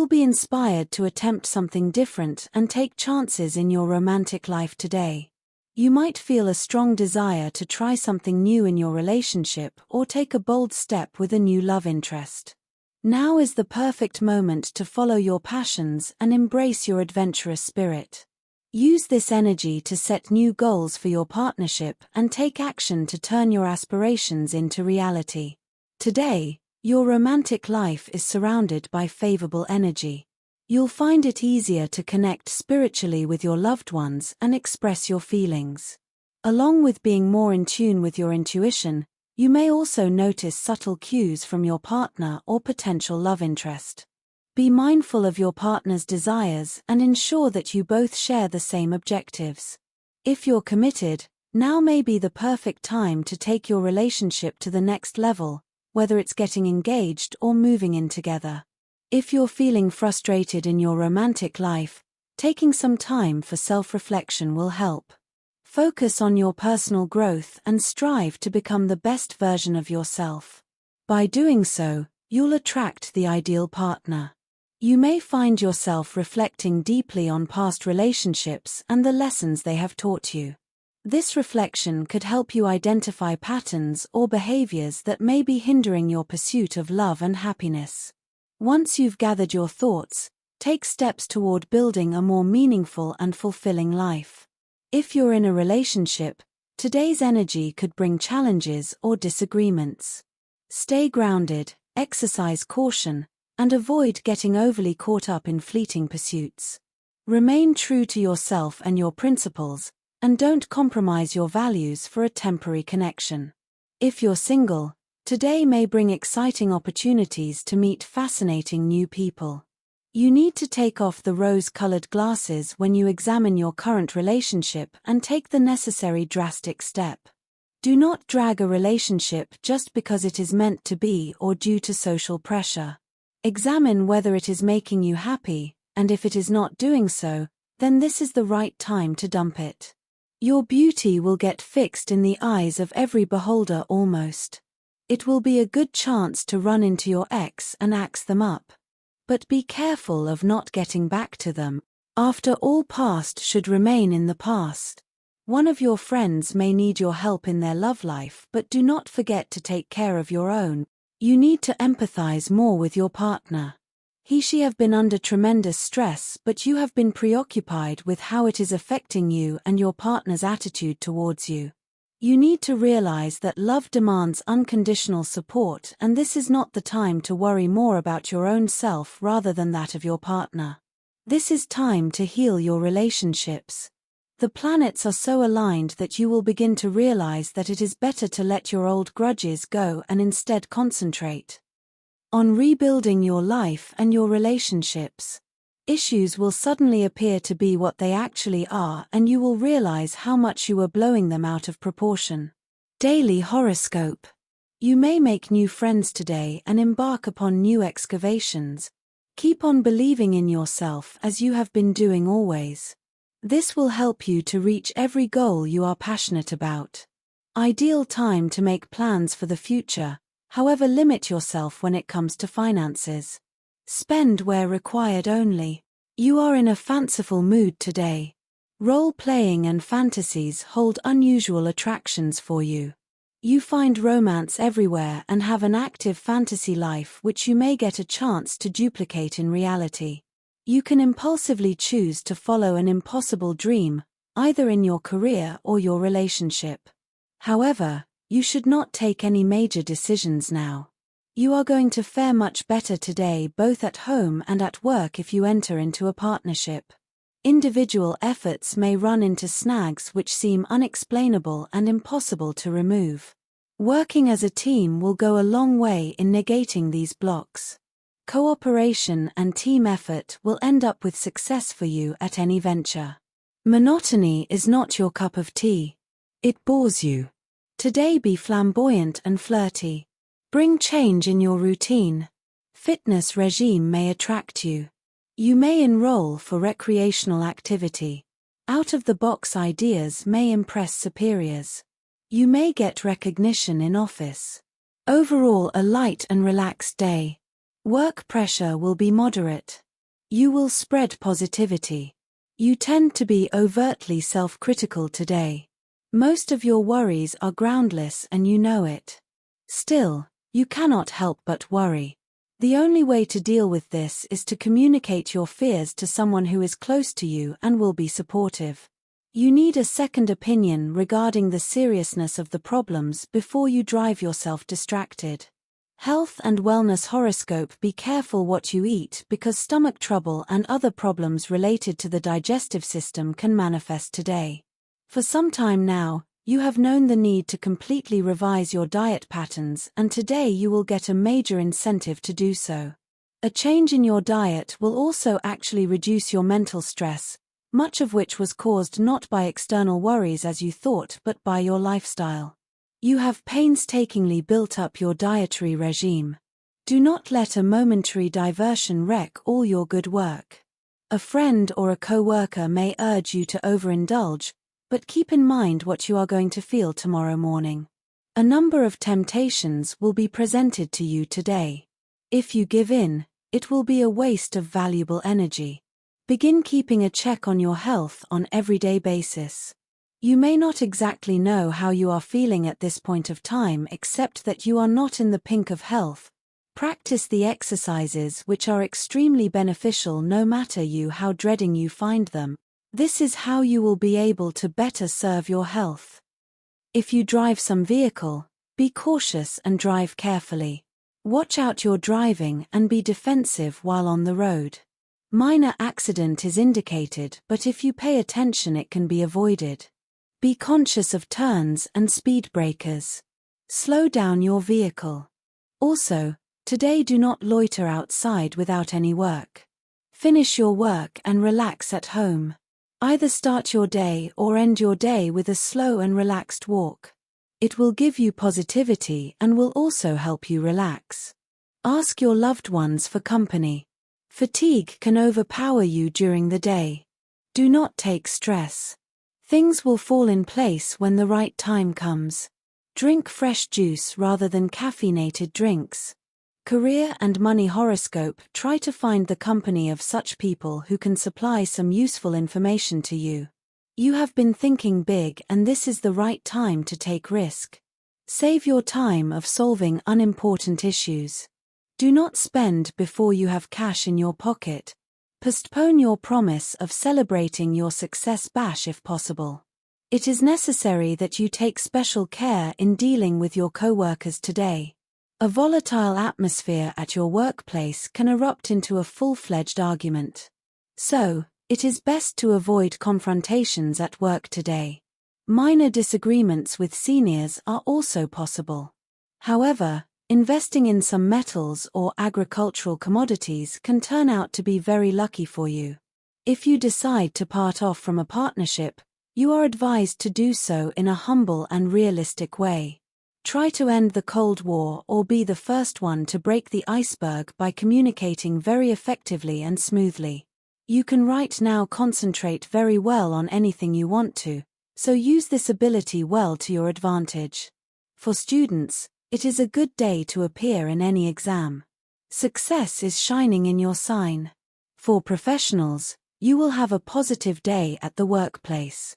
You'll be inspired to attempt something different and take chances in your romantic life today. You might feel a strong desire to try something new in your relationship or take a bold step with a new love interest. Now is the perfect moment to follow your passions and embrace your adventurous spirit. Use this energy to set new goals for your partnership and take action to turn your aspirations into reality. Today, your romantic life is surrounded by favorable energy. You'll find it easier to connect spiritually with your loved ones and express your feelings. Along with being more in tune with your intuition, you may also notice subtle cues from your partner or potential love interest. Be mindful of your partner's desires and ensure that you both share the same objectives. If you're committed, now may be the perfect time to take your relationship to the next level, whether it's getting engaged or moving in together. If you're feeling frustrated in your romantic life, taking some time for self-reflection will help. Focus on your personal growth and strive to become the best version of yourself. By doing so, you'll attract the ideal partner. You may find yourself reflecting deeply on past relationships and the lessons they have taught you. This reflection could help you identify patterns or behaviors that may be hindering your pursuit of love and happiness. Once you've gathered your thoughts, take steps toward building a more meaningful and fulfilling life. If you're in a relationship, today's energy could bring challenges or disagreements. Stay grounded, exercise caution, and avoid getting overly caught up in fleeting pursuits. Remain true to yourself and your principles, and don't compromise your values for a temporary connection. If you're single, today may bring exciting opportunities to meet fascinating new people. You need to take off the rose-colored glasses when you examine your current relationship and take the necessary drastic step. Do not drag a relationship just because it is meant to be or due to social pressure. Examine whether it is making you happy, and if it is not doing so, then this is the right time to dump it. Your beauty will get fixed in the eyes of every beholder almost. It will be a good chance to run into your ex and axe them up. But be careful of not getting back to them. After all, past should remain in the past. One of your friends may need your help in their love life, but do not forget to take care of your own. You need to empathize more with your partner. She have been under tremendous stress, but you have been preoccupied with how it is affecting you and your partner's attitude towards you. You need to realize that love demands unconditional support, and this is not the time to worry more about your own self rather than that of your partner. This is time to heal your relationships. The planets are so aligned that you will begin to realize that it is better to let your old grudges go and instead concentrate on rebuilding your life and your relationships. Issues will suddenly appear to be what they actually are, and you will realize how much you are blowing them out of proportion. Daily horoscope. You may make new friends today and embark upon new excavations. Keep on believing in yourself as you have been doing always. This will help you to reach every goal you are passionate about. Ideal time to make plans for the future, however, limit yourself when it comes to finances. Spend where required only. You are in a fanciful mood today. Role-playing and fantasies hold unusual attractions for you. You find romance everywhere and have an active fantasy life which you may get a chance to duplicate in reality. You can impulsively choose to follow an impossible dream, either in your career or your relationship. However, you should not take any major decisions now. You are going to fare much better today both at home and at work if you enter into a partnership. Individual efforts may run into snags which seem unexplainable and impossible to remove. Working as a team will go a long way in negating these blocks. Cooperation and team effort will end up with success for you at any venture. Monotony is not your cup of tea. It bores you. Today be flamboyant and flirty. Bring change in your routine. Fitness regime may attract you. You may enroll for recreational activity. Out-of-the-box ideas may impress superiors. You may get recognition in office. Overall, a light and relaxed day. Work pressure will be moderate. You will spread positivity. You tend to be overtly self-critical today. Most of your worries are groundless and you know it. Still, you cannot help but worry. The only way to deal with this is to communicate your fears to someone who is close to you and will be supportive. You need a second opinion regarding the seriousness of the problems before you drive yourself distracted. Health and wellness horoscope: be careful what you eat because stomach trouble and other problems related to the digestive system can manifest today. For some time now, you have known the need to completely revise your diet patterns, and today you will get a major incentive to do so. A change in your diet will also actually reduce your mental stress, much of which was caused not by external worries as you thought but by your lifestyle. You have painstakingly built up your dietary regime. Do not let a momentary diversion wreck all your good work. A friend or a co-worker may urge you to overindulge, but keep in mind what you are going to feel tomorrow morning. A number of temptations will be presented to you today. If you give in, it will be a waste of valuable energy. Begin keeping a check on your health on everyday basis. You may not exactly know how you are feeling at this point of time except that you are not in the pink of health. Practice the exercises which are extremely beneficial no matter how dreading you find them. This is how you will be able to better serve your health. If you drive some vehicle, be cautious and drive carefully. Watch out your driving and be defensive while on the road. Minor accident is indicated, but if you pay attention it can be avoided. Be conscious of turns and speed breakers. Slow down your vehicle. Also, today do not loiter outside without any work. Finish your work and relax at home. Either start your day or end your day with a slow and relaxed walk. It will give you positivity and will also help you relax. Ask your loved ones for company. Fatigue can overpower you during the day. Do not take stress. Things will fall in place when the right time comes. Drink fresh juice rather than caffeinated drinks. Career and money horoscope: try to find the company of such people who can supply some useful information to you. You have been thinking big and this is the right time to take risk. Save your time of solving unimportant issues. Do not spend before you have cash in your pocket. Postpone your promise of celebrating your success bash if possible. It is necessary that you take special care in dealing with your co-workers today. A volatile atmosphere at your workplace can erupt into a full-fledged argument. So, it is best to avoid confrontations at work today. Minor disagreements with seniors are also possible. However, investing in some metals or agricultural commodities can turn out to be very lucky for you. If you decide to part off from a partnership, you are advised to do so in a humble and realistic way. Try to end the Cold War or be the first one to break the iceberg by communicating very effectively and smoothly. You can right now concentrate very well on anything you want to, so use this ability well to your advantage. For students, it is a good day to appear in any exam. Success is shining in your sign. For professionals, you will have a positive day at the workplace.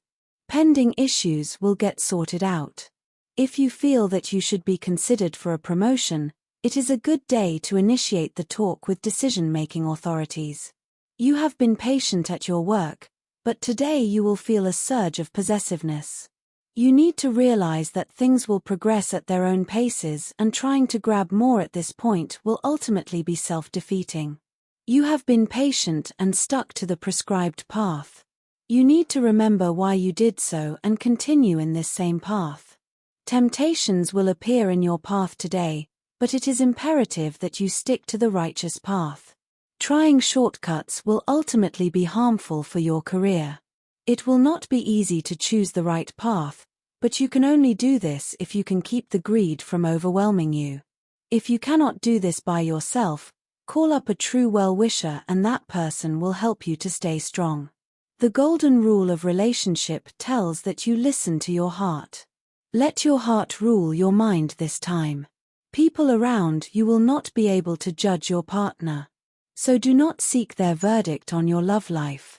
Pending issues will get sorted out. If you feel that you should be considered for a promotion, it is a good day to initiate the talk with decision-making authorities. You have been patient at your work, but today you will feel a surge of possessiveness. You need to realize that things will progress at their own paces, and trying to grab more at this point will ultimately be self-defeating. You have been patient and stuck to the prescribed path. You need to remember why you did so and continue in this same path. Temptations will appear in your path today, but it is imperative that you stick to the righteous path. Trying shortcuts will ultimately be harmful for your career. It will not be easy to choose the right path, but you can only do this if you can keep the greed from overwhelming you. If you cannot do this by yourself, call up a true well-wisher and that person will help you to stay strong. The golden rule of relationship tells that you listen to your heart. Let your heart rule your mind this time. People around you will not be able to judge your partner. So do not seek their verdict on your love life.